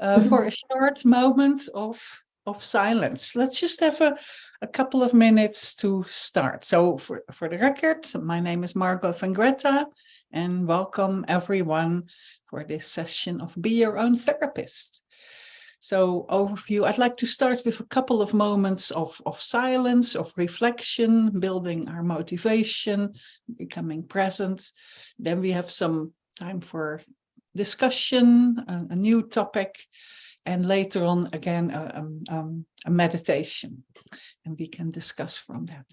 for a short moment of silence. Let's just have a couple of minutes to start. So for the record, my name is Margo van Greta, and welcome everyone for this session of Be Your Own Therapist. So overview, I'd like to start with a couple of moments of silence, of reflection, building our motivation, becoming present. Then we have some time for discussion, a new topic, and later on again a meditation, and we can discuss from that.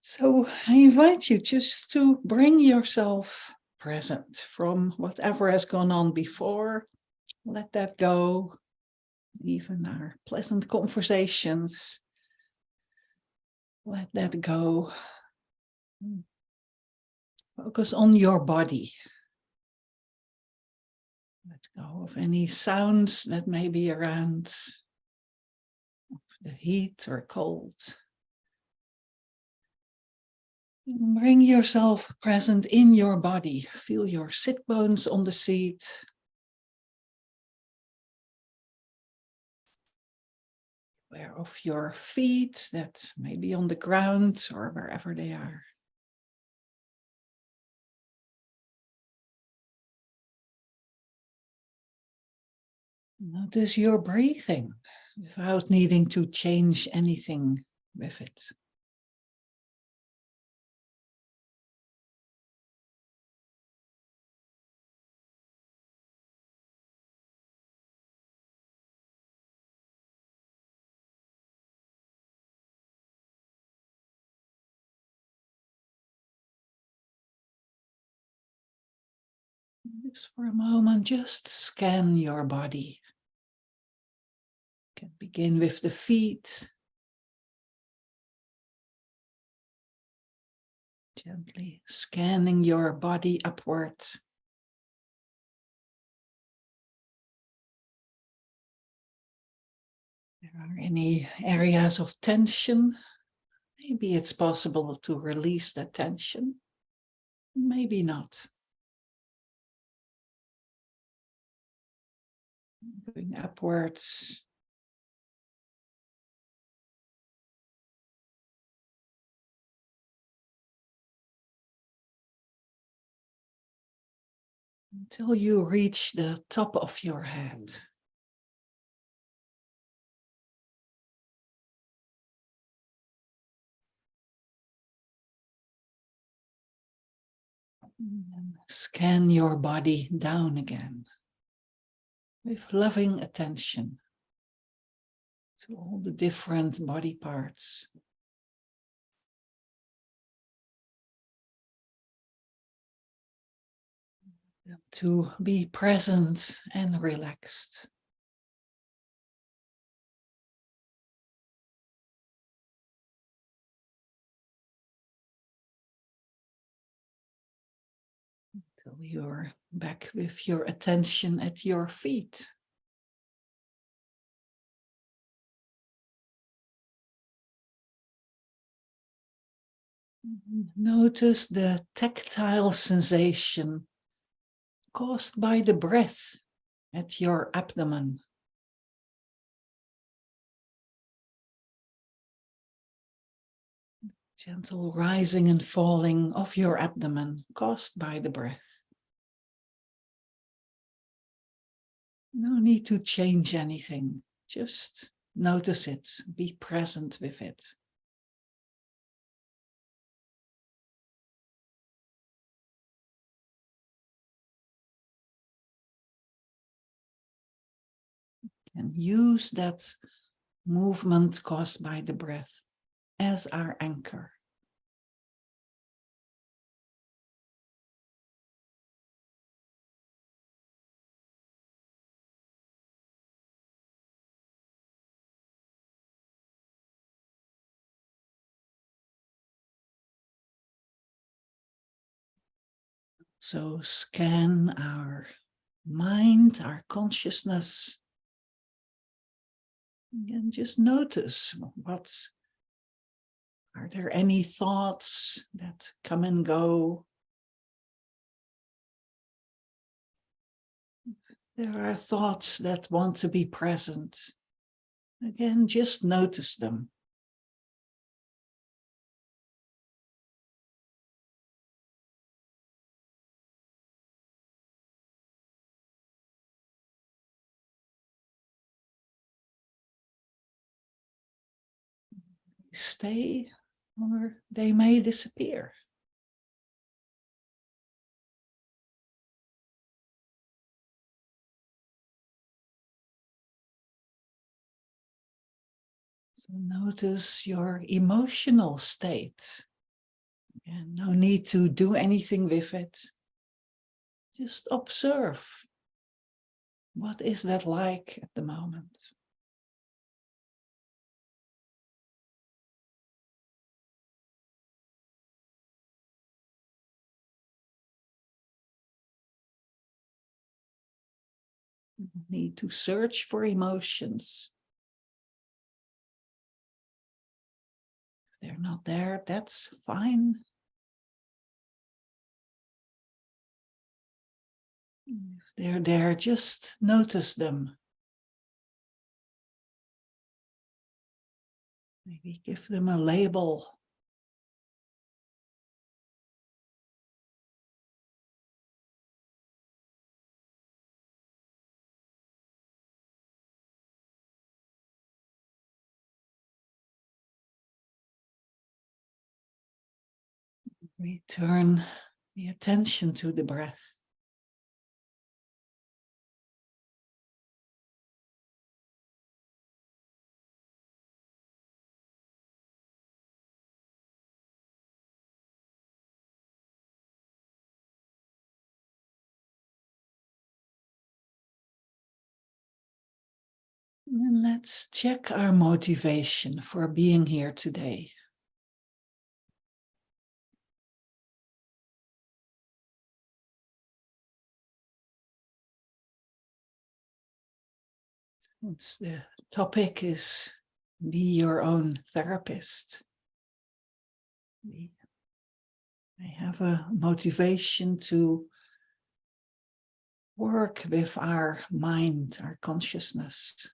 So I invite you just to bring yourself present from whatever has gone on before. Let that go, even our pleasant conversations. Let that go. Focus on your body. Let go of any sounds that may be around, of the heat or cold. Bring yourself present in your body. Feel your sit bones on the seat. Aware of your feet that may be on the ground or wherever they are. Notice your breathing without needing to change anything with it. Just for a moment, just scan your body. You can begin with the feet. Gently scanning your body upward. There are any areas of tension. Maybe it's possible to release that tension. Maybe not. Going upwards. Until you reach the top of your head. And scan your body down again with loving attention to all the different body parts. To be present and relaxed. Until you're back with your attention at your feet. Notice the tactile sensation caused by the breath at your abdomen. Gentle rising and falling of your abdomen caused by the breath. No need to change anything, just notice it, be present with it. And use that movement caused by the breath as our anchor. So scan our mind, our consciousness, and just notice are there any thoughts that come and go? If there are thoughts that want to be present, again, just notice them. Stay, or they may disappear. So notice your emotional state. And no need to do anything with it. Just observe. What is that like at the moment? You need to search for emotions. If they're not there, that's fine. If they're there, just notice them. Maybe give them a label. Return the attention to the breath. And let's check our motivation for being here today. Since the topic is be your own therapist, I have a motivation to work with our mind, our consciousness.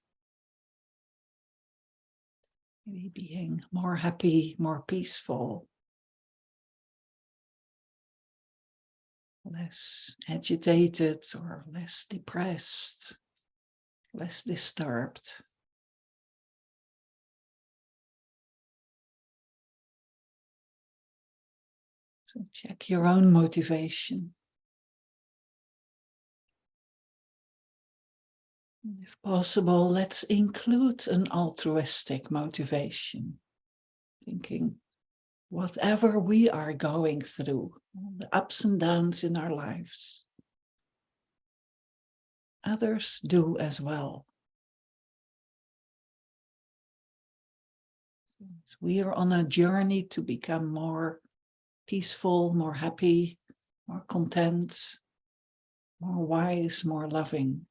Maybe being more happy, more peaceful, less agitated or less depressed, less disturbed. So check your own motivation. If possible, let's include an altruistic motivation. Thinking, whatever we are going through, the ups and downs in our lives, others do as well. So we are on a journey to become more peaceful, more happy, more content, more wise, more loving.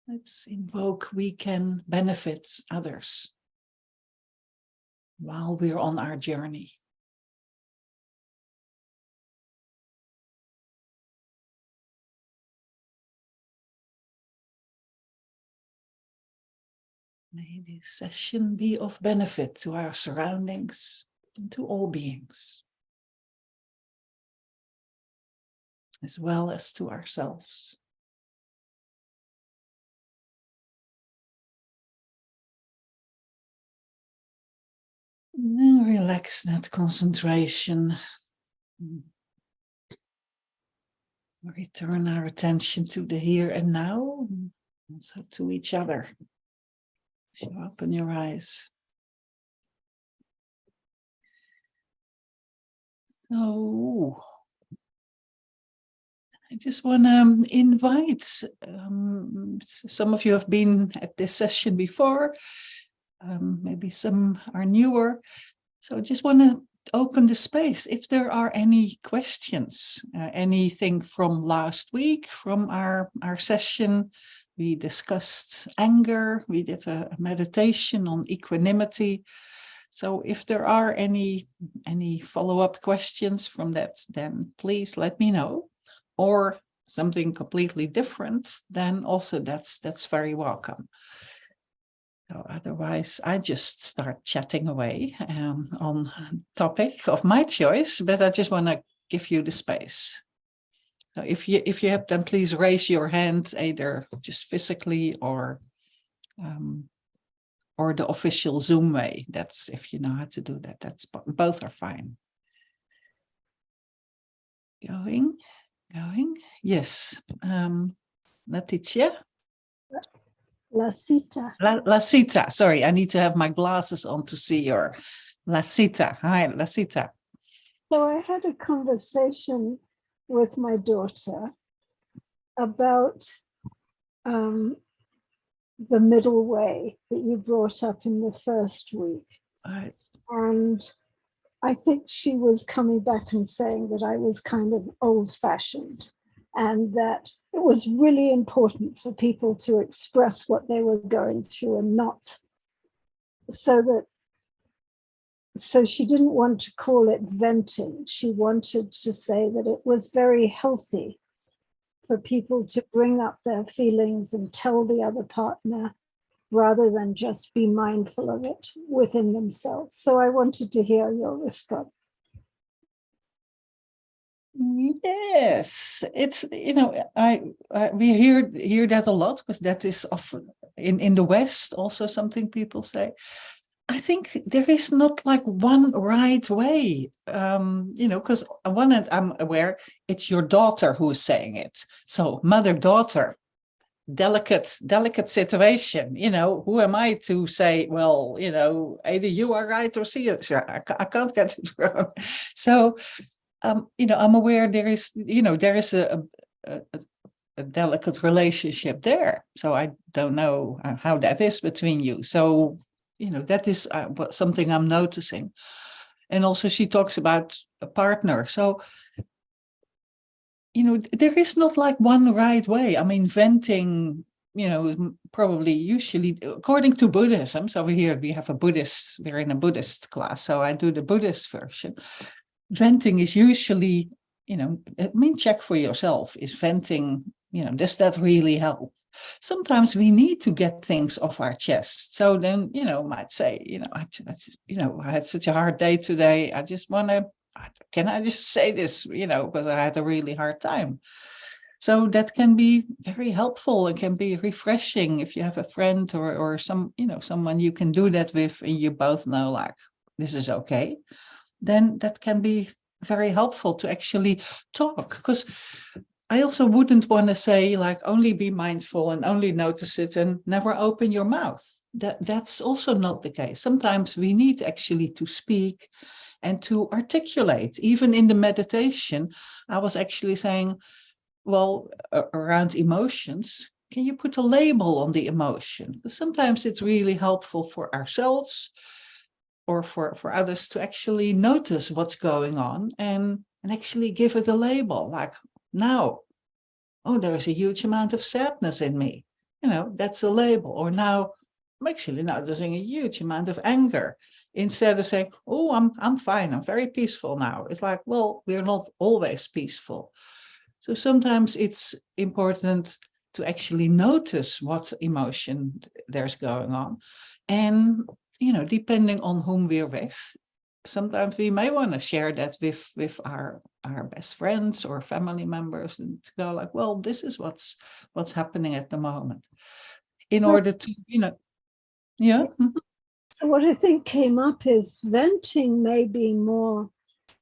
Let's invoke we can benefit others while we're on our journey. May this session be of benefit to our surroundings and to all beings, as well as to ourselves. And then relax that concentration. Return our attention to the here and now, and also to each other. So open your eyes. So I just want to invite, some of you have been at this session before, maybe some are newer. So I just want to open the space. If there are any questions, anything from last week, from our session, we discussed anger, we did a meditation on equanimity. So if there are any follow-up questions from that, then please let me know. Or something completely different, then also that's very welcome. So otherwise, I just start chatting away on topic of my choice, but I just want to give you the space. So if you have, then please raise your hand, either just physically or the official Zoom way. That's if you know how to do that. That's both are fine. Going. Yes. Letitia. Lasita. Lasita. Sorry, I need to have my glasses on to see your Lasita. Hi, Lasita. So I had a conversation with my daughter about the middle way that you brought up in the first week. Right. And I think she was coming back and saying that I was kind of old-fashioned and that it was really important for people to express what they were going through and not so she didn't want to call it venting. She wanted to say that it was very healthy for people to bring up their feelings and tell the other partner rather than just be mindful of it within themselves. So I wanted to hear your response. Yes, it's, we hear that a lot, because that is often in the West also something people say. I think there is not like one right way, because on one hand, I'm aware it's your daughter who is saying it. So mother-daughter, delicate situation, who am I to say, well, either you are right or see it. I can't get it wrong. So, I'm aware there is a delicate relationship there. So I don't know how that is between you. So, that is something I'm noticing. And also she talks about a partner. So, there is not like one right way. I mean, venting, probably usually according to Buddhism. So we have we're in a Buddhist class. So I do the Buddhist version. Venting is usually, check for yourself. Is venting, does that really help? Sometimes we need to get things off our chest. So then, might say, I had such a hard day today. I just want to, can I just say this, because I had a really hard time. So that can be very helpful. It can be refreshing if you have a friend or someone you can do that with, and you both know, like, this is okay. Then that can be very helpful to actually talk, because I also wouldn't want to say, like, only be mindful and only notice it and never open your mouth. That's also not the case. Sometimes we need actually to speak and to articulate. Even in the meditation, I was actually saying, well, around emotions, can you put a label on the emotion? Because sometimes it's really helpful for ourselves or for others to actually notice what's going on and actually give it a label, like, now, oh, there is a huge amount of sadness in me. That's a label. Or now, I'm actually noticing a huge amount of anger. Instead of saying, oh, I'm fine, I'm very peaceful now. It's like, well, we're not always peaceful. So sometimes it's important to actually notice what emotion there's going on. And depending on whom we're with, sometimes we may want to share that with our best friends or family members, and to go like, well, this is what's happening at the moment, in order to, yeah. So what I think came up is venting may be more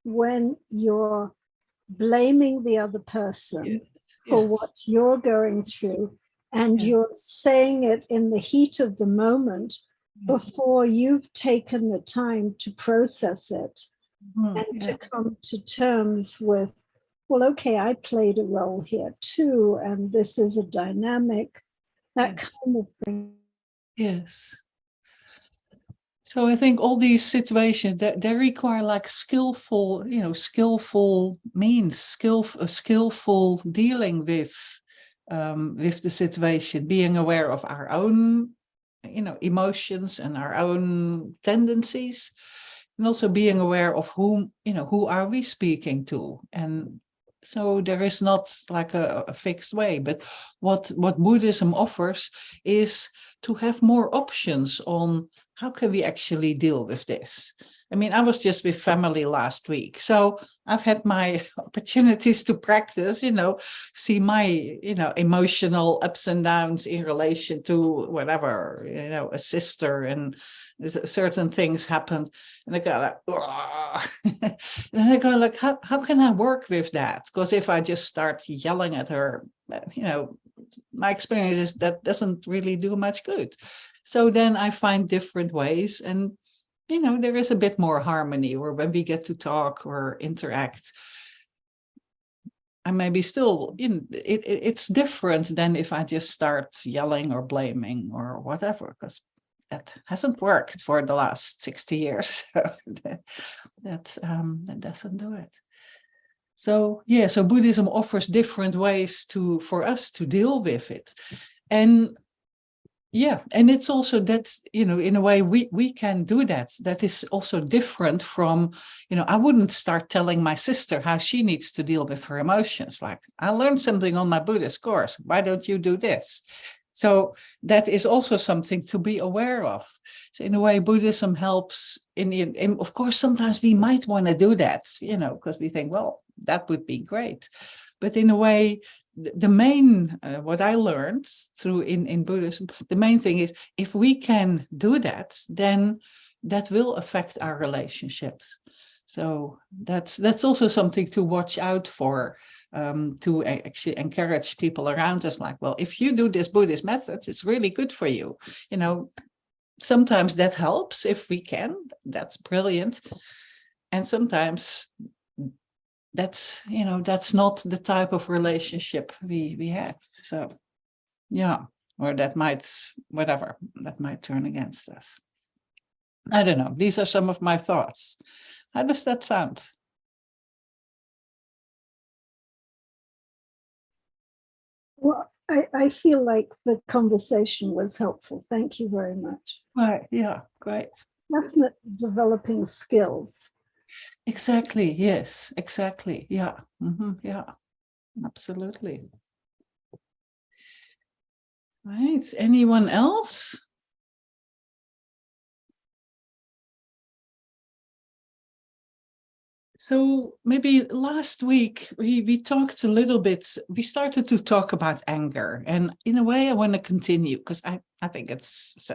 when you're blaming the other person for what you're going through, and you're saying it in the heat of the moment before you've taken the time to process it and to come to terms with, well, okay, I played a role here too, and this is a dynamic, that kind of thing. Yes. So I think all these situations that they require like skillful means, skillful dealing with the situation, being aware of our own, emotions and our own tendencies, and also being aware of who are we speaking to, and So there is not like a fixed way, but what Buddhism offers is to have more options on how can we actually deal with this. I mean, I was just with family last week, so I've had my opportunities to practice, see my, emotional ups and downs in relation to whatever, a sister, and certain things happened, and I go like, and I go like, how can I work with that? Because if I just start yelling at her, my experience is that doesn't really do much good. So then I find different ways, and there is a bit more harmony, or when we get to talk or interact, I maybe still, it's different than if I just start yelling or blaming or whatever, because that hasn't worked for the last 60 years. So that doesn't do it. So yeah, so Buddhism offers different ways for us to deal with it. And yeah, and it's also that, in a way we can do that. That is also different from, I wouldn't start telling my sister how she needs to deal with her emotions. Like, I learned something on my Buddhist course. Why don't you do this? So that is also something to be aware of. So in a way, Buddhism helps in of course, sometimes we might want to do that, because we think, well, that would be great. But in a way, the main, what I learned through in Buddhism, the main thing is, if we can do that, then that will affect our relationships. So that's also something to watch out for, to actually encourage people around us, like, well, if you do this Buddhist methods, it's really good for you. Sometimes that helps if we can, that's brilliant. And sometimes that's not the type of relationship we have. So yeah, or that might turn against us. I don't know. These are some of my thoughts. How does that sound? Well, I feel like the conversation was helpful. Thank you very much. Right. Yeah. Great. Definitely developing skills. Exactly. Yes. Exactly. Yeah. Yeah. Absolutely. Right. Anyone else? So maybe last week we talked a little bit, we started to talk about anger, and in a way I want to continue, because I think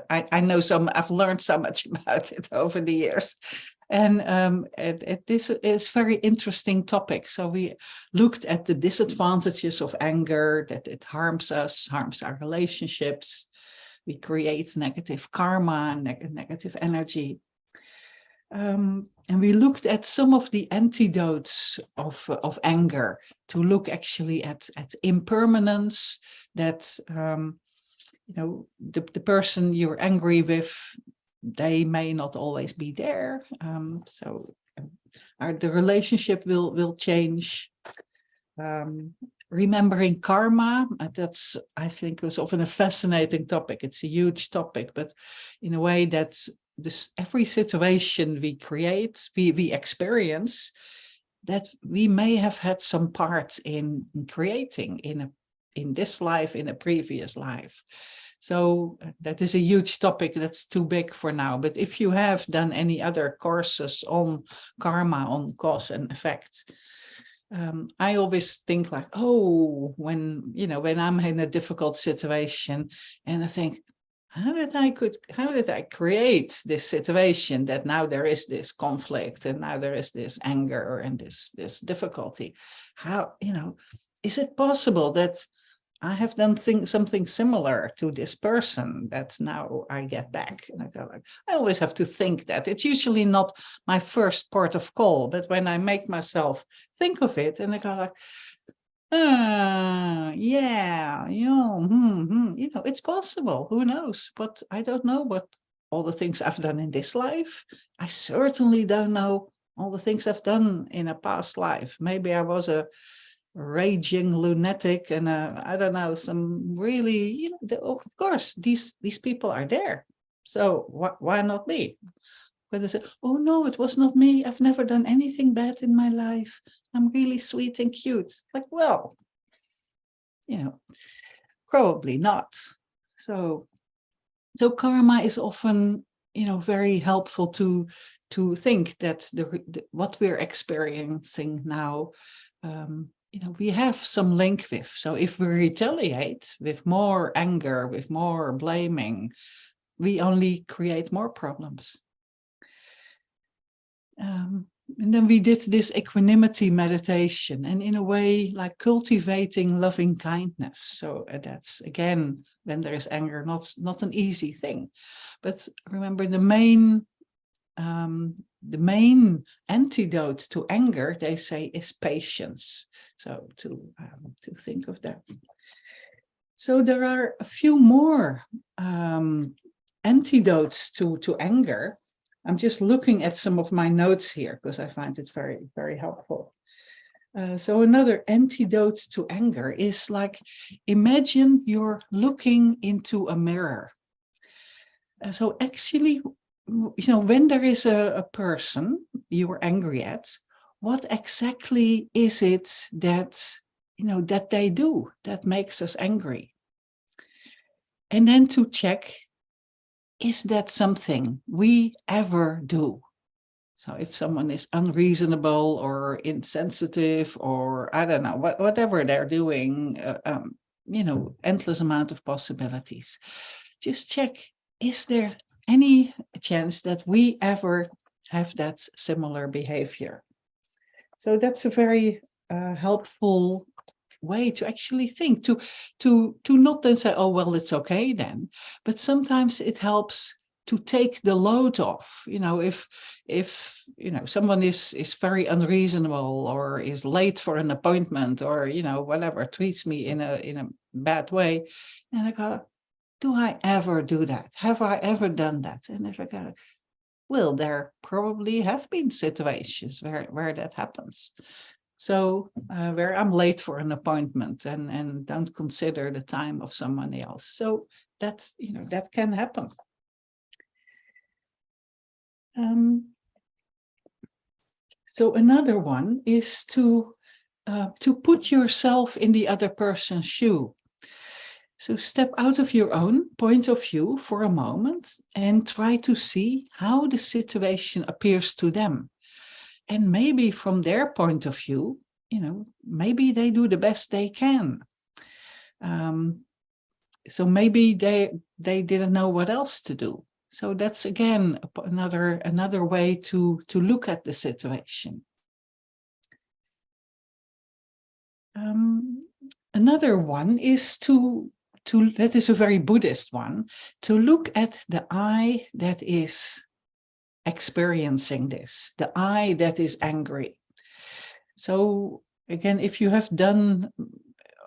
I know I've learned so much about it over the years. And this is very interesting topic. So we looked at the disadvantages of anger, that it harms us, harms our relationships. We create negative karma, negative energy. And we looked at some of the antidotes of anger, to look actually at impermanence, that the person you're angry with, they may not always be there. So the relationship will change. Remembering karma, that's, I think, was often a fascinating topic. It's a huge topic, but in a way that every situation we create, we experience, that we may have had some part in creating in this life, in a previous life. So that is a huge topic that's too big for now. But if you have done any other courses on karma, on cause and effect, I always think like, oh, when I'm in a difficult situation, and I think, how did I create this situation that now there is this conflict, and now there is this anger and this difficulty? How, is it possible that I have done something similar to this person that now I get back? And I go like, I always have to think that. It's usually not my first port of call, but when I make myself think of it, and I go like, yeah, it's possible. Who knows? But I don't know what all the things I've done in this life. I certainly don't know all the things I've done in a past life. Maybe I was a raging lunatic, and I don't know, some really, of course, these people are there. So why not me? where they say, oh no, it was not me. I've never done anything bad in my life. I'm really sweet and cute. Like, well, probably not. So karma is often, very helpful to think that what we're experiencing now, we have some link with. So if we retaliate with more anger, with more blaming, we only create more problems. And then we did this equanimity meditation, and in a way, like cultivating loving kindness. So that's, again, when there is anger, not an easy thing. But remember, the main antidote to anger, they say, is patience. So to think of that. So there are a few more antidotes to anger. I'm just looking at some of my notes here because I find it very, very helpful. So another antidote to anger is like, imagine you're looking into a mirror. So actually, when there is a person you are angry at, what exactly is it that, that they do that makes us angry? And then to check, is that something we ever do? So if someone is unreasonable or insensitive, or I don't know, whatever they're doing, endless amount of possibilities. Just check, is there any chance that we ever have that similar behavior? So that's a very helpful way to actually think, to not then say, oh, well, it's okay then, but sometimes it helps to take the load off. If someone is very unreasonable, or is late for an appointment, or whatever, treats me in a bad way, and I go, do I ever do that? Have I ever done that? And if I go, well, there probably have been situations where that happens. So where I'm late for an appointment and don't consider the time of someone else. So that's, that can happen. So another one is to put yourself in the other person's shoe. So step out of your own point of view for a moment and try to see how the situation appears to them. And maybe from their point of view, maybe they do the best they can. So maybe they didn't know what else to do. So that's, again, another way to look at the situation. Another one is that is a very Buddhist one, to look at the I that is experiencing this, the I that is angry. So again, if you have done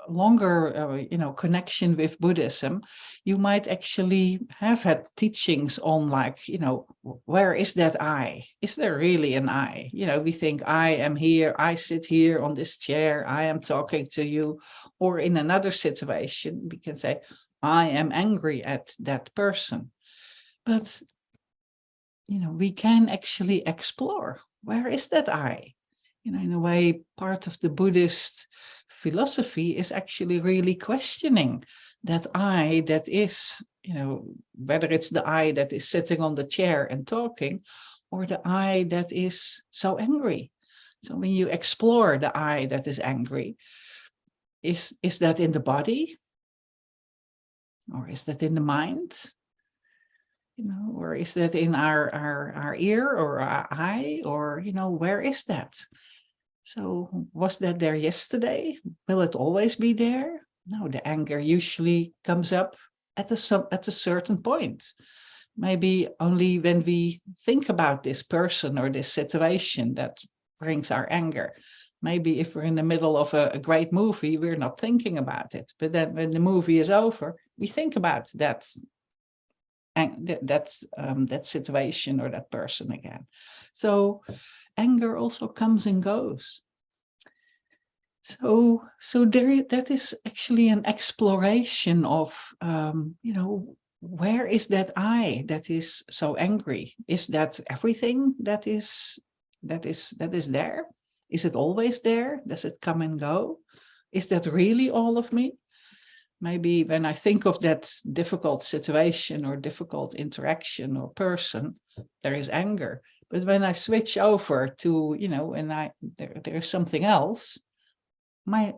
longer, connection with Buddhism, you might actually have had teachings on, like, where is that I? Is there really an I? We think I am here, I sit here on this chair, I am talking to you. Or in another situation, we can say, I am angry at that person. But, we can actually explore, where is that I? In a way, part of the Buddhist philosophy is actually really questioning that I that is, whether it's the I that is sitting on the chair and talking, or the I that is so angry. So when you explore the I that is angry, is that in the body? Or is that in the mind? Or is that in our ear or our eye? Or, where is that? So was that there yesterday? Will it always be there? No, the anger usually comes up at a certain point. Maybe only when we think about this person or this situation that brings our anger. Maybe if we're in the middle of a great movie, we're not thinking about it. But then when the movie is over, we think about that situation or that person again. So anger also comes and goes. So that is actually an exploration of, where is that I that is so angry? Is that everything that is there? Is it always there? Does it come and go? Is that really all of me? Maybe when I think of that difficult situation or difficult interaction or person, there is anger. But when I switch over to, and there is something else, my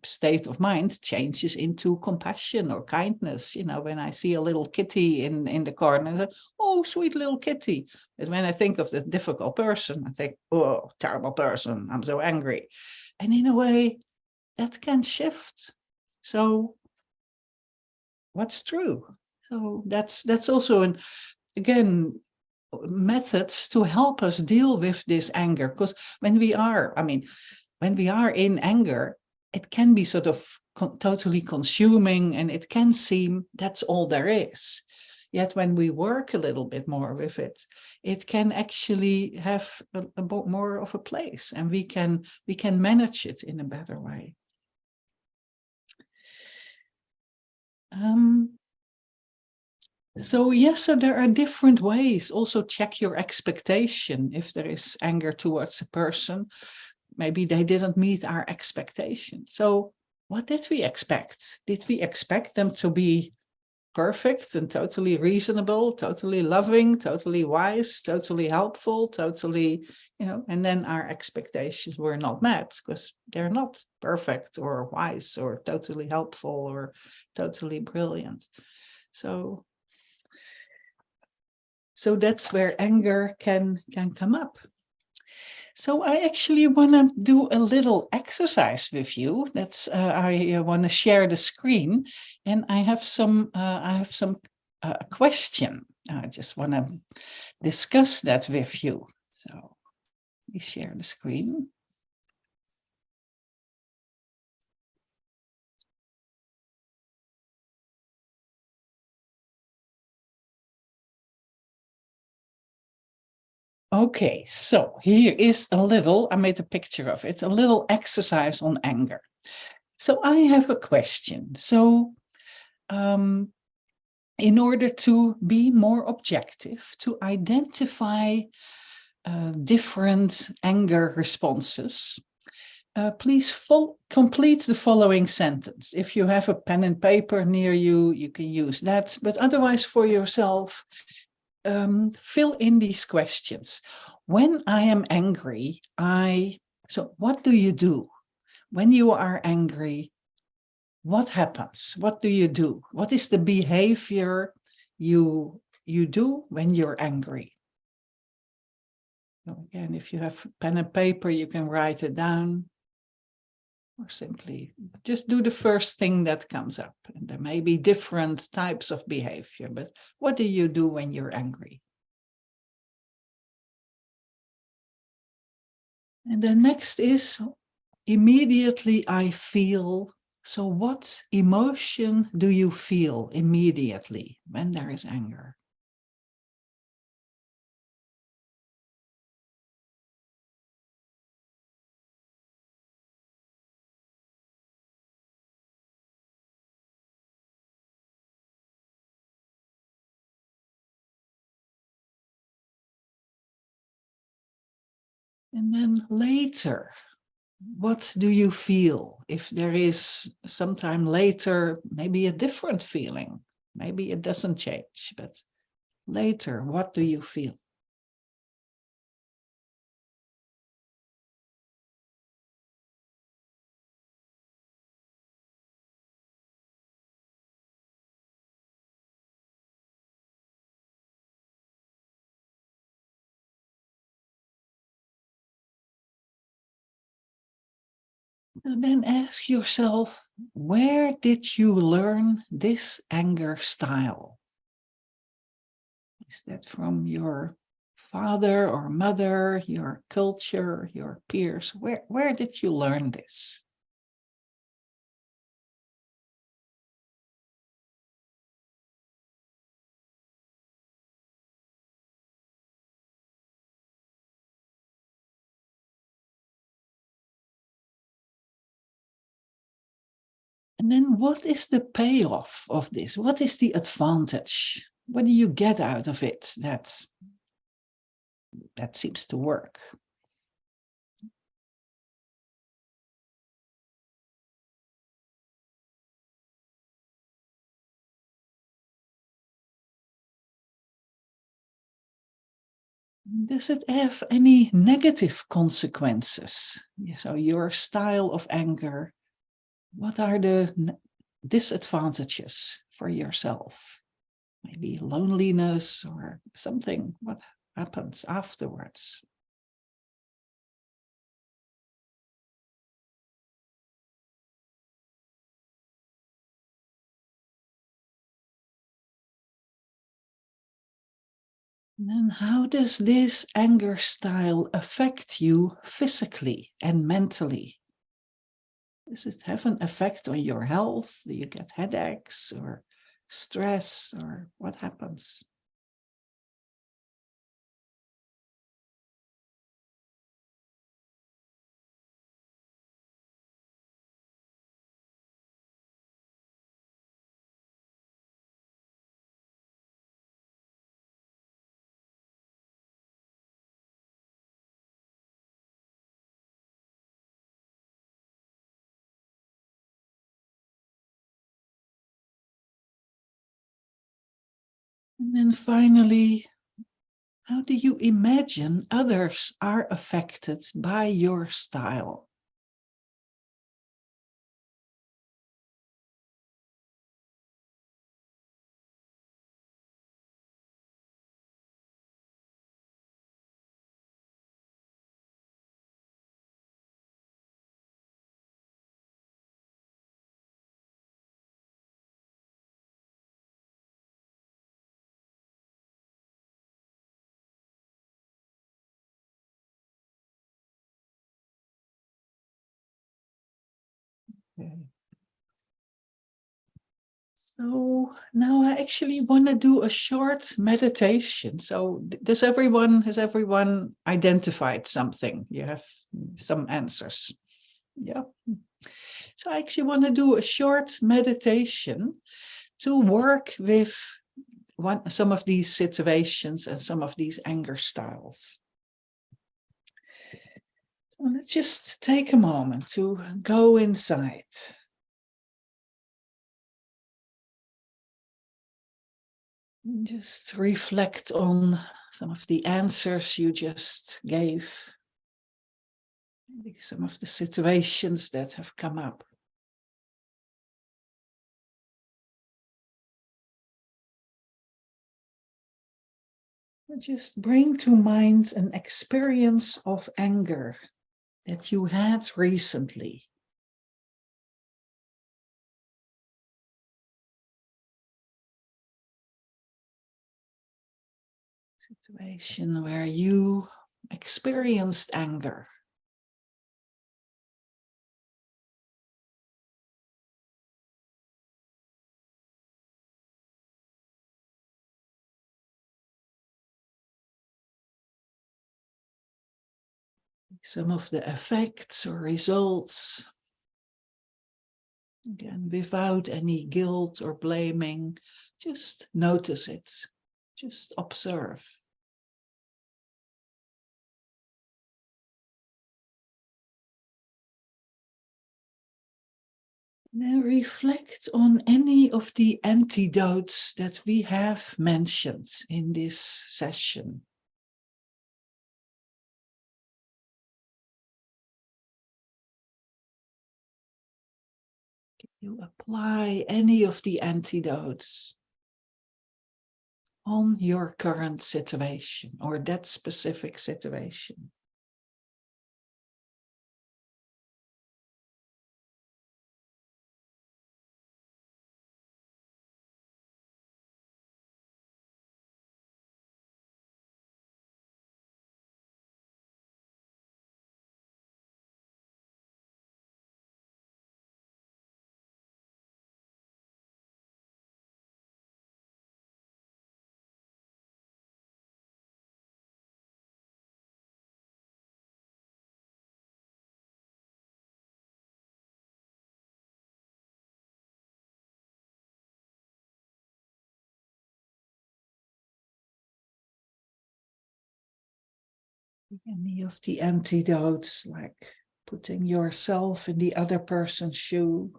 state of mind changes into compassion or kindness. When I see a little kitty in the corner, I say, oh, sweet little kitty. But when I think of the difficult person, I think, oh, terrible person, I'm so angry. And in a way, that can shift. So what's true? So that's also again methods to help us deal with this anger. Because when we are in anger, it can be sort of totally consuming, and it can seem that's all there is. Yet when we work a little bit more with it, it can actually have a more of a place, and we can manage it in a better way. So there are different ways. Also check your expectation. If there is anger towards a person, maybe they didn't meet our expectation. So what did we expect? Did we expect them to be perfect and totally reasonable, totally loving, totally wise, totally helpful, totally, and then our expectations were not met because they're not perfect or wise or totally helpful or totally brilliant. So that's where anger can come up. So I actually want to do a little exercise with you. That's I want to share the screen, and I have some question. I just want to discuss that with you. So let me share the screen. Okay, so here is I made a picture of it, a little exercise on anger. So I have a question. So in order to be more objective, to identify different anger responses, please complete the following sentence. If you have a pen and paper near you, you can use that. But otherwise, for yourself, fill in these questions. When I am angry, so what do you do? When you are angry, what happens? What do you do? What is the behavior you do when you're angry? So again, if you have pen and paper, you can write it down, or simply just do the first thing that comes up. And there may be different types of behavior, but what do you do when you're angry? And the next is immediately I feel. So what emotion do you feel immediately when there is anger? And then later, what do you feel? If there is sometime later, maybe a different feeling, maybe it doesn't change, but later, what do you feel? And then ask yourself, where did you learn this anger style? Is that from your father or mother, your culture, your peers? Where did you learn this? And then what is the payoff of this? What is the advantage? What do you get out of it that seems to work? Does it have any negative consequences? So your style of anger, what are the disadvantages for yourself? Maybe loneliness or something. What happens afterwards? And then how does this anger style affect you physically and mentally? Does it have an effect on your health? Do you get headaches or stress, or what happens? And then finally, how do you imagine others are affected by your style? Okay. So now I actually want to do a short meditation. So has everyone identified something? You have some answers. Yeah. So I actually want to do a short meditation to work with some of these situations and some of these anger styles. So let's just take a moment to go inside. Just reflect on some of the answers you just gave, maybe some of the situations that have come up. And just bring to mind an experience of anger that you had recently. Situation where you experienced anger. Some of the effects or results. Again, without any guilt or blaming, just notice it, just observe. Then reflect on any of the antidotes that we have mentioned in this session. Can you apply any of the antidotes on your current situation or that specific situation? Any of the antidotes, like putting yourself in the other person's shoe,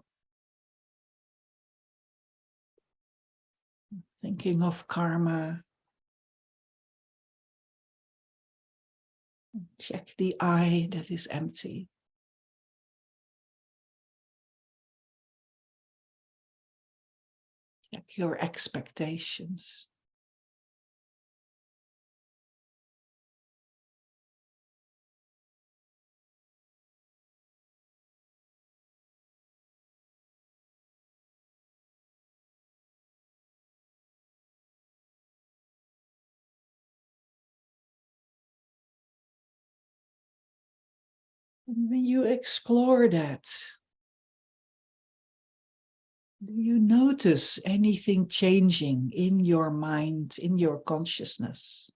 thinking of karma, check the I that is empty. Check your expectations. And when you explore that, do you notice anything changing in your mind, in your consciousness?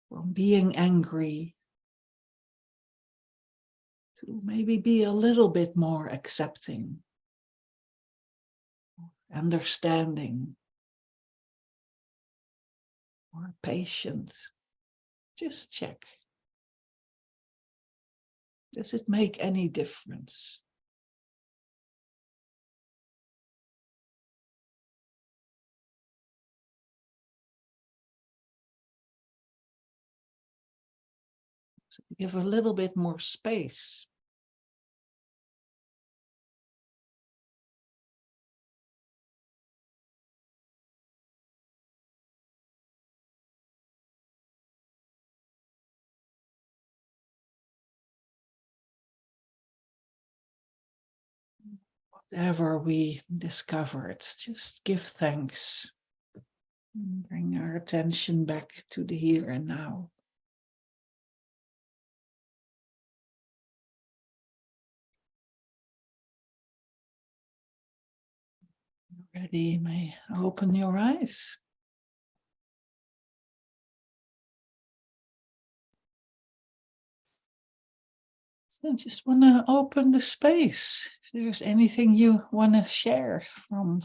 From being angry to maybe be a little bit more accepting, understanding, or patient. Just check. Does it make any difference? So give a little bit more space. Whatever we discovered, just give thanks. And bring our attention back to the here and now. Ready, you may open your eyes. So I just want to open the space. If there's anything you want to share from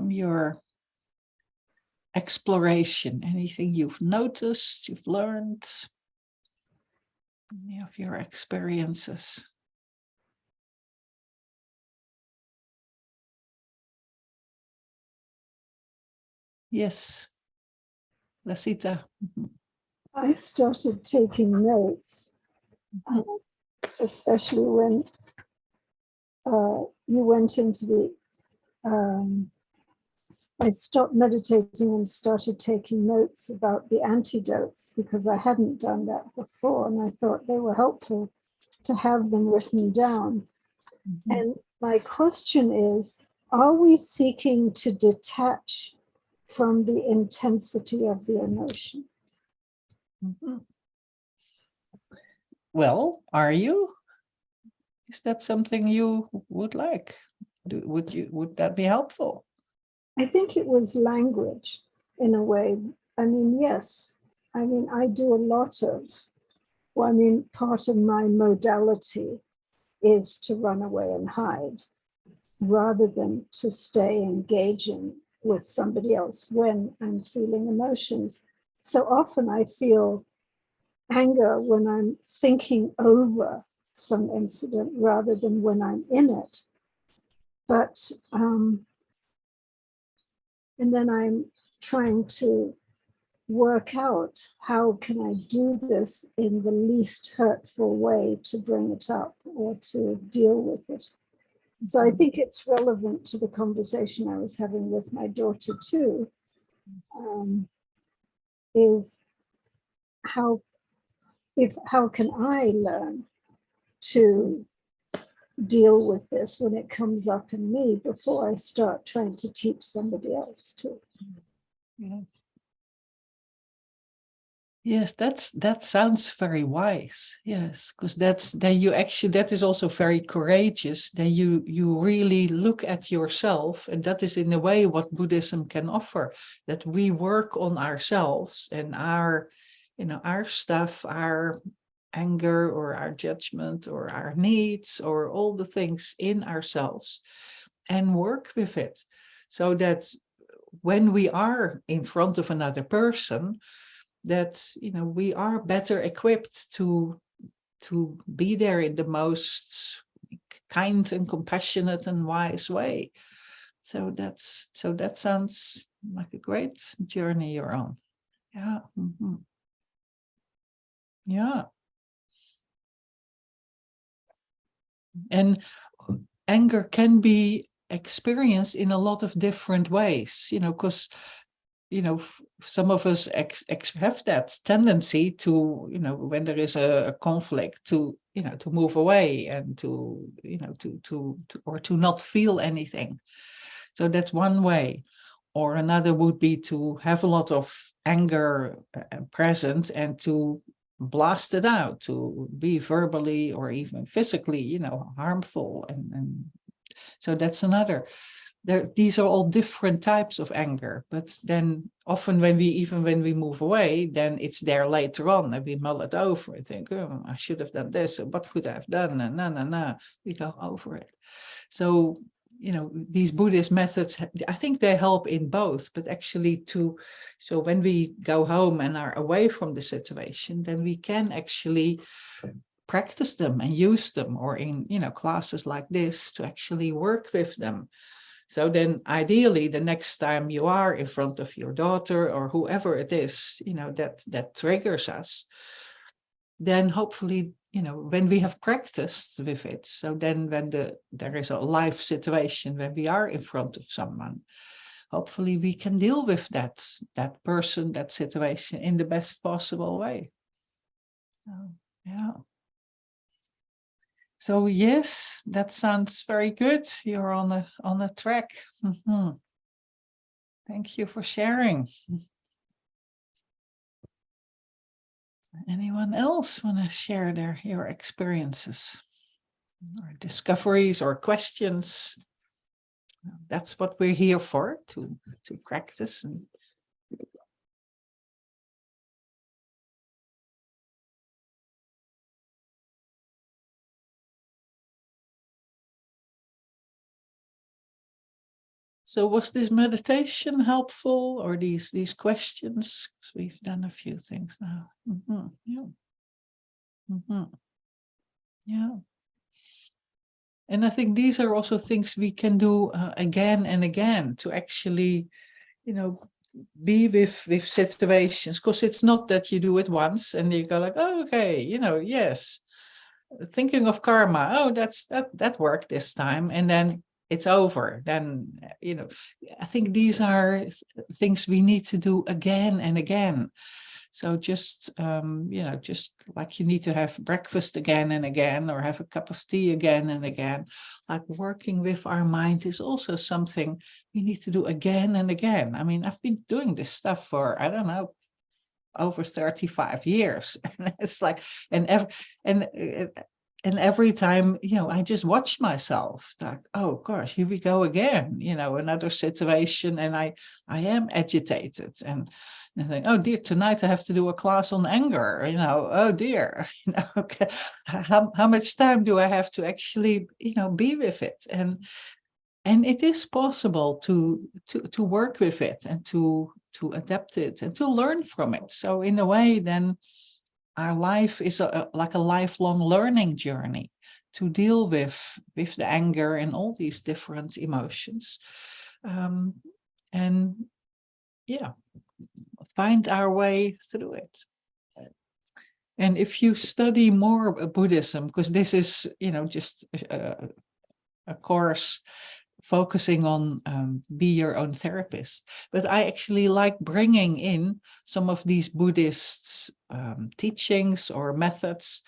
your exploration, anything you've noticed, you've learned, any of your experiences. Yes, Lasita. I started taking notes, especially when you went into the, I stopped meditating and started taking notes about the antidotes because I hadn't done that before, and I thought they were helpful to have them written down. Mm-hmm. And my question is, are we seeking to detach from the intensity of the emotion? Mm-hmm. Well, are you? Is that something you would like? Would that be helpful? I think it was language in a way. I mean, yes. I mean, I do a lot of, well, I mean, part of my modality is to run away and hide rather than to stay engaging with somebody else when I'm feeling emotions. So often I feel anger when I'm thinking over some incident rather than when I'm in it. But, and then I'm trying to work out how can I do this in the least hurtful way to bring it up or to deal with it. So I think it's relevant to the conversation I was having with my daughter too, is how can I learn to deal with this when it comes up in me before I start trying to teach somebody else too. Yeah. Yes, that sounds very wise. Yes, because that is also very courageous. Then you really look at yourself, and that is in a way what Buddhism can offer. That we work on ourselves and our stuff, our anger or our judgment or our needs or all the things in ourselves, and work with it, so that when we are in front of another person, that, we are better equipped to be there in the most kind and compassionate and wise way. So that sounds like a great journey you're on. Yeah. Yeah. And anger can be experienced in a lot of different ways, because some of us have that tendency to, when there is a conflict, to to move away and to to not feel anything. So that's one way. Or another would be to have a lot of anger present and to blast it out, to be verbally or even physically, harmful. And so that's another. These are all different types of anger, but then often when we move away, then it's there later on and we mull it over and think, oh, I should have done this, or what could I have done? And we go over it. So, these Buddhist methods, I think they help in both, but actually so when we go home and are away from the situation, then we can actually practice them and use them, or in, classes like this, to actually work with them. So then ideally, the next time you are in front of your daughter or whoever it is, that triggers us, then hopefully, when we have practiced with it, so then when there is a life situation, when we are in front of someone, hopefully we can deal with that person, that situation in the best possible way. So, yeah. So yes, that sounds very good. You're on the track. Thank you for sharing. Anyone else want to share your experiences or discoveries or questions? That's what we're here for, to practice. And so was this meditation helpful, or these questions? Because we've done a few things now. Yeah. Yeah. And I think these are also things we can do again and again, to actually, be with situations, because it's not that you do it once and you go like, oh, okay, yes, thinking of karma, oh, that worked this time, and then it's over. Then, I think these are things we need to do again and again. So just, just like you need to have breakfast again and again, or have a cup of tea again and again, like working with our mind is also something we need to do again and again. I mean, I've been doing this stuff for, I don't know, over 35 years. And it's like, and every time, I just watch myself like, oh gosh, here we go again, another situation, and I am agitated, and I think, oh dear, tonight I have to do a class on anger, oh dear, okay, how much time do I have to actually, be with it? And it is possible to work with it, and to adapt it, and to learn from it. So in a way, then our life is like a lifelong learning journey, to deal with the anger and all these different emotions, and yeah, find our way through it. And if you study more Buddhism, because this is, just a course focusing on be your own therapist, but I actually like bringing in some of these Buddhist teachings or methods.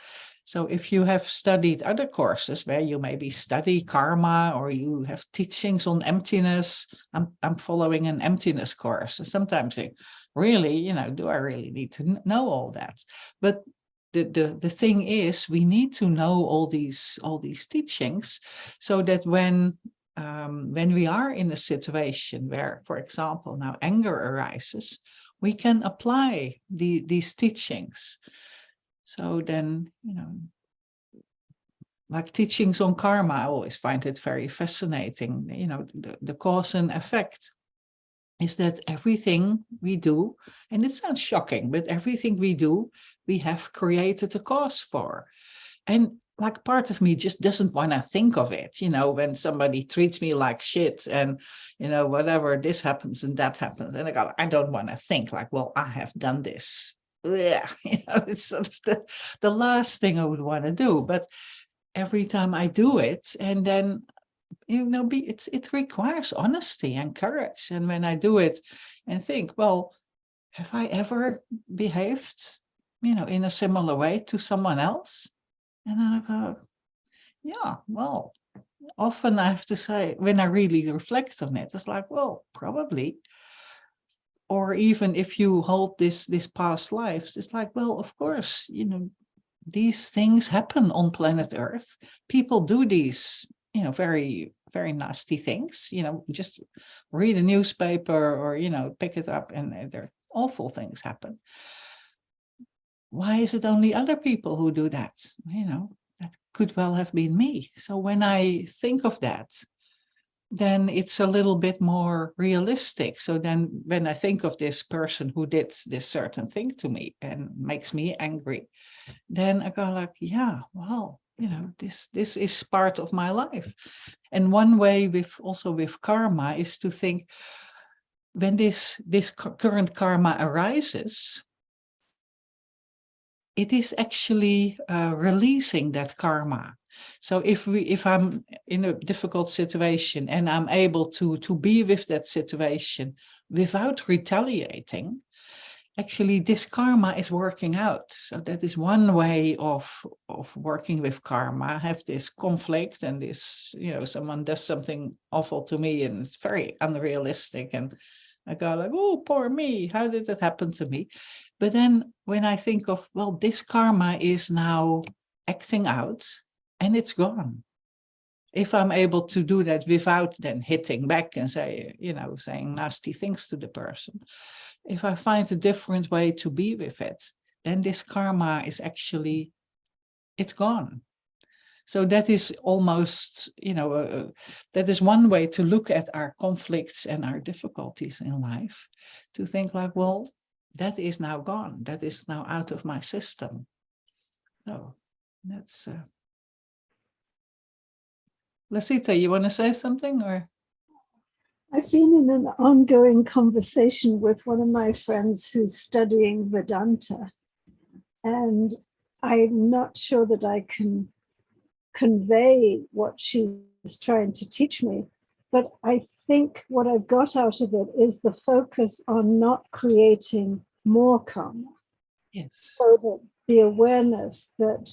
So if you have studied other courses where you maybe study karma, or you have teachings on emptiness, I'm following an emptiness course, and sometimes I really, do I really need to know all that? But the thing is, we need to know all these teachings, so that when we are in a situation where, for example, now anger arises, we can apply these teachings. So then, like teachings on karma, I always find it very fascinating, the cause and effect. is that everything we do, and it sounds shocking, but everything we do, we have created a cause for. And like part of me just doesn't want to think of it, when somebody treats me like shit and, whatever, this happens and that happens. And I don't want to think like, well, I have done this. Yeah, it's sort of the last thing I would want to do. But every time I do it, and then it requires honesty and courage. And when I do it and think, well, have I ever behaved, in a similar way to someone else? And then I go, yeah, well, often I have to say, when I really reflect on it, it's like, well, probably. Or even if you hold this past lives, it's like, well, of course, these things happen on planet Earth. People do these, very, very nasty things, just read a newspaper or, pick it up and there awful things happen. Why is it only other people who do that? That could well have been me. So when I think of that, then it's a little bit more realistic. So then when I think of this person who did this certain thing to me and makes me angry, then I go like, yeah, well, this is part of my life. And one way with karma is to think, when this current karma arises, it is actually releasing that karma. So if I'm in a difficult situation and I'm able to be with that situation without retaliating, actually this karma is working out. So that is one way of working with karma. I have this conflict and this, someone does something awful to me and it's very unrealistic, and I go like, oh, poor me, how did that happen to me? But then when I think of, well, this karma is now acting out and it's gone. If I'm able to do that without then hitting back and saying nasty things to the person, if I find a different way to be with it, then this karma is actually, it's gone. So that is almost, that is one way to look at our conflicts and our difficulties in life, to think like, well, that is now gone. That is now out of my system. So that's... Lasita, you want to say something or? I've been in an ongoing conversation with one of my friends who's studying Vedanta, and I'm not sure that I can convey what she's trying to teach me, but I think what I've got out of it is the focus on not creating more karma. Yes. So that the awareness that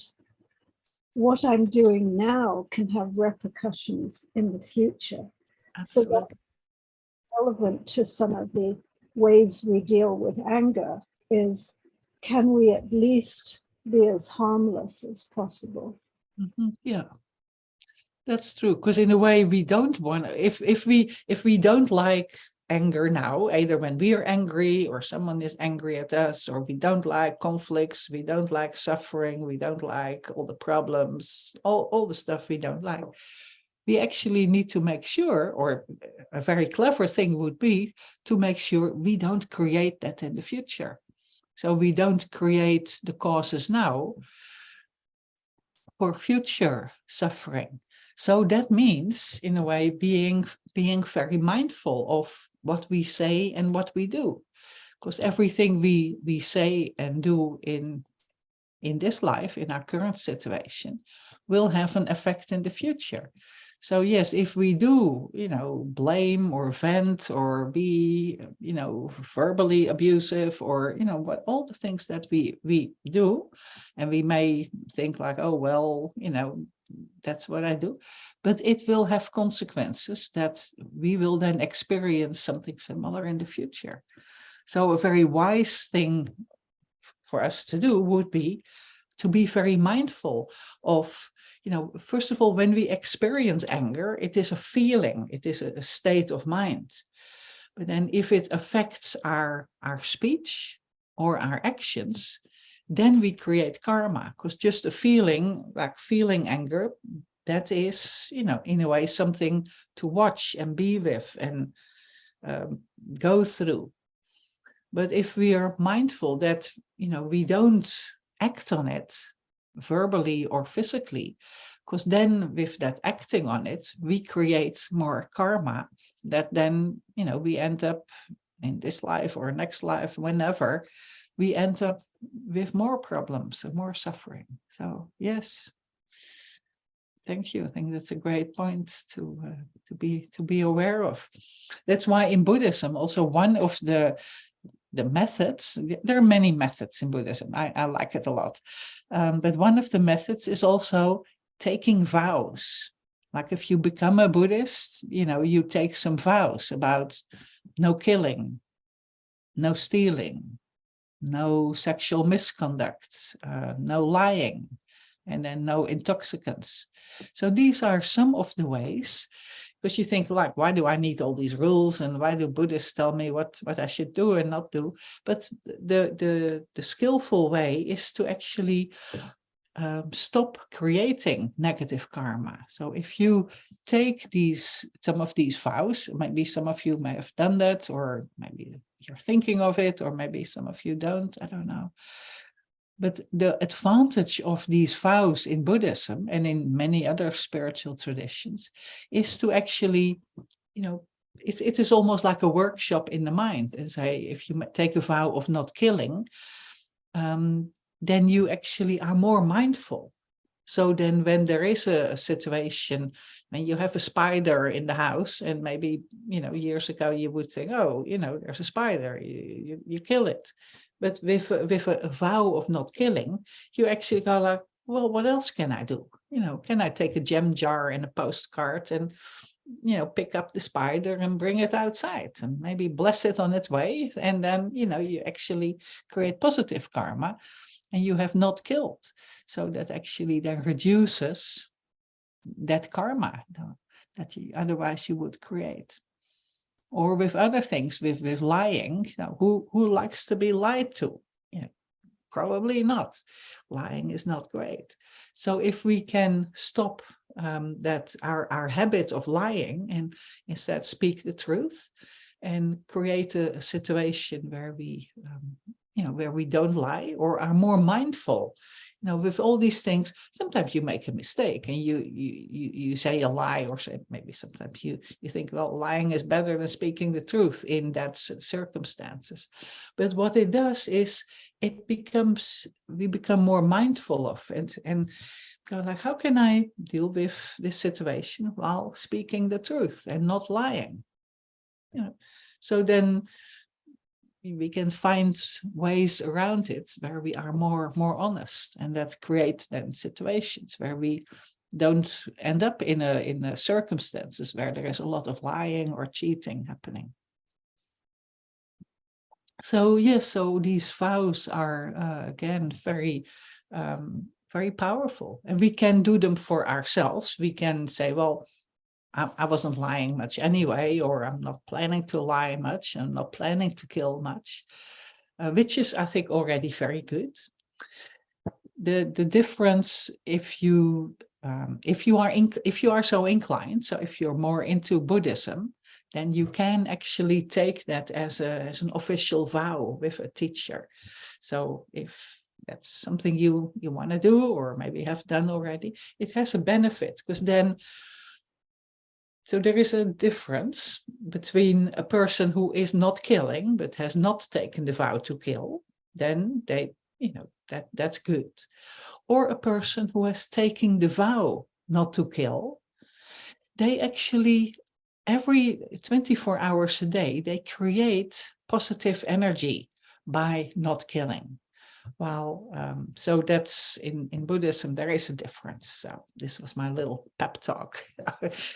what I'm doing now can have repercussions in the future. Absolutely. So that's relevant to some of the ways we deal with anger is, can we at least be as harmless as possible? Mm-hmm. Yeah, that's true. Because in a way, we don't want to, if we don't like anger now, either when we are angry or someone is angry at us, or we don't like conflicts, we don't like suffering, we don't like all the problems, all the stuff we don't like, we actually need to make sure, or a very clever thing would be to make sure we don't create that in the future. So we don't create the causes now for future suffering. So that means, in a way, being very mindful of what we say and what we do, because everything we say and do in this life, in our current situation, will have an effect in the future. So yes, if we do, blame or vent or be, verbally abusive, or, what all the things that we do, and we may think like, oh, well, that's what I do, but it will have consequences that we will then experience something similar in the future. So a very wise thing for us to do would be to be very mindful of, first of all, when we experience anger, it is a feeling, it is a state of mind. But then if it affects our speech or our actions, then we create karma, because just a feeling, like feeling anger, that is, in a way, something to watch and be with. And go through. But if we are mindful that, we don't act on it verbally or physically, because then with that acting on it, we create more karma that then, we end up in this life or next life, whenever we end up with more problems and more suffering. So yes, thank you. I think that's a great point to be aware of. That's why in Buddhism, also one of the methods, there are many methods in Buddhism. I like it a lot. But one of the methods is also taking vows. Like if you become a Buddhist, you take some vows about no killing, no stealing, no sexual misconduct, no lying, and then no intoxicants. So these are some of the ways, because you think, like, why do I need all these rules, and why do Buddhists tell me what I should do and not do? But the skillful way is to actually stop creating negative karma. So if you take some of these vows, maybe some of you may have done that, or maybe you're thinking of it, or maybe some of you don't, I don't know. But the advantage of these vows in Buddhism and in many other spiritual traditions is to actually, it is almost like a workshop in the mind. And say, if you take a vow of not killing, then you actually are more mindful. So then when there is a situation, when you have a spider in the house, and maybe, years ago you would think, oh, there's a spider, you kill it. But with a vow of not killing, you actually go like, well, what else can I do? Can I take a gem jar and a postcard and, pick up the spider and bring it outside and maybe bless it on its way? And then, you actually create positive karma, and you have not killed. So that actually then reduces that karma that otherwise you would create. Or with other things, with lying, who likes to be lied to? Probably not. Lying is not great. So if we can stop that our habit of lying, and instead speak the truth, and create a situation where we where we don't lie, or are more mindful. With all these things, sometimes you make a mistake and you say a lie, or say, maybe sometimes you think, well, lying is better than speaking the truth in that circumstances. But what it does is we become more mindful of it, and go like, how can I deal with this situation while speaking the truth and not lying? So then we can find ways around it where we are more honest, and that creates then situations where we don't end up in a circumstances where there is a lot of lying or cheating happening. So yes, so these vows are again very powerful, and we can do them for ourselves. We can say, well, I wasn't lying much anyway, or I'm not planning to lie much, I'm not planning to kill much, which is, I think, already very good. The difference, if you are so inclined, so if you're more into Buddhism, then you can actually take that as an official vow with a teacher. So if that's something you want to do, or maybe have done already, it has a benefit, because then. So there is a difference between a person who is not killing, but has not taken the vow to kill, then they, that's good. Or a person who has taken the vow not to kill, they actually, every 24 hours a day, they create positive energy by not killing. Well, so that's in Buddhism, there is a difference. So this was my little pep talk.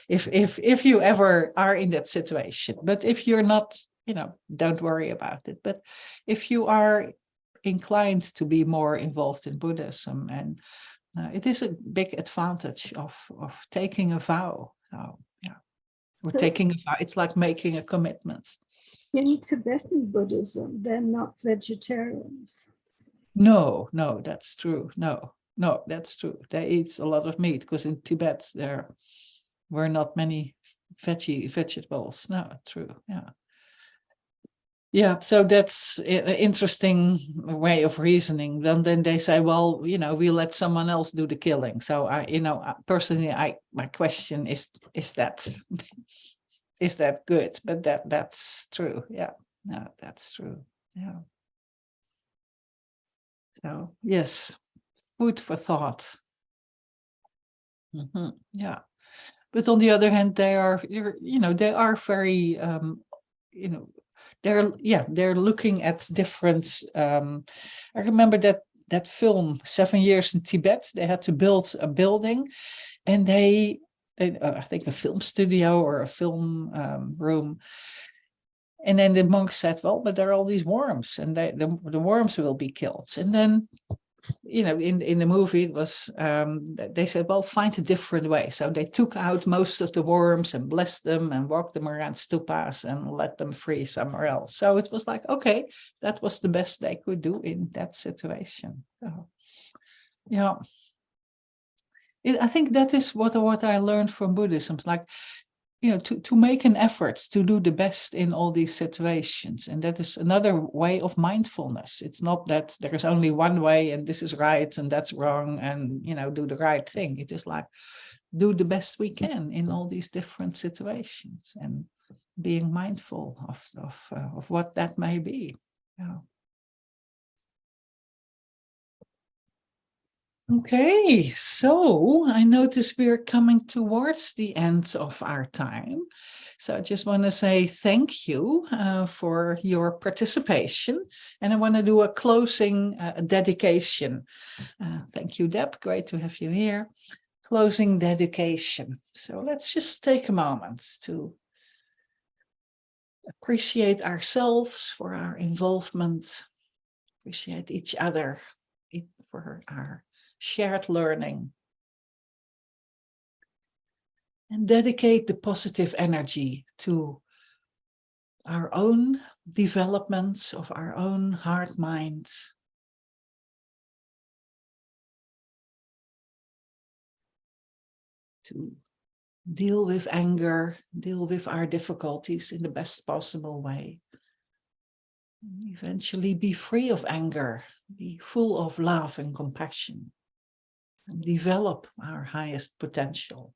if you ever are in that situation, but if you're not, don't worry about it. But if you are inclined to be more involved in Buddhism, and it is a big advantage of taking a vow. So yeah, or So taking a vow, it's like making a commitment. in Tibetan Buddhism, they're not vegetarians. No, that's true. No, that's true. They eat a lot of meat, because in Tibet there were not many vegetables. No, true. Yeah. Yeah, so that's an interesting way of reasoning. Then they say, well, we let someone else do the killing. So personally, my question is that is that good? But that's true. Yeah, no, that's true. Yeah. So yes, food for thought. Yeah, but on the other hand, they are very they're looking at different. I remember that film 7 Years in Tibet. They had to build a building, and they I think a film studio or a film room. And then the monk said, well, but there are all these worms, and the worms will be killed. And then in the movie, it was they said, well, find a different way. So they took out most of the worms and blessed them and walked them around stupas and let them free somewhere else. So it was like, okay, that was the best they could do in that situation. So, yeah. I think that is what I learned from Buddhism. Like, to make an effort to do the best in all these situations. And that is another way of mindfulness. It's not that there is only one way and this is right and that's wrong and, do the right thing. It is like, do the best we can in all these different situations and being mindful of what that may be. Yeah. Okay, so I notice we're coming towards the end of our time. So I just want to say thank you for your participation. And I want to do a closing dedication. Thank you, Deb. Great to have you here. Closing dedication. So let's just take a moment to appreciate ourselves for our involvement, appreciate each other for our shared learning, and dedicate the positive energy to our own development of our own heart mind, to deal with anger, deal with our difficulties in the best possible way. Eventually be free of anger, be full of love and compassion, and develop our highest potential.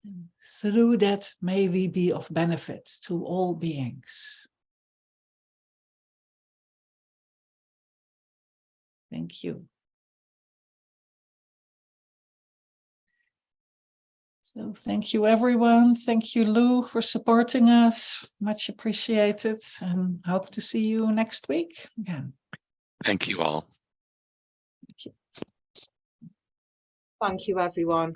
And through that, may we be of benefit to all beings. Thank you. So thank you, everyone. Thank you, Lou, for supporting us. Much appreciated, and hope to see you next week again. Thank you all. Thank you. Thank you, everyone.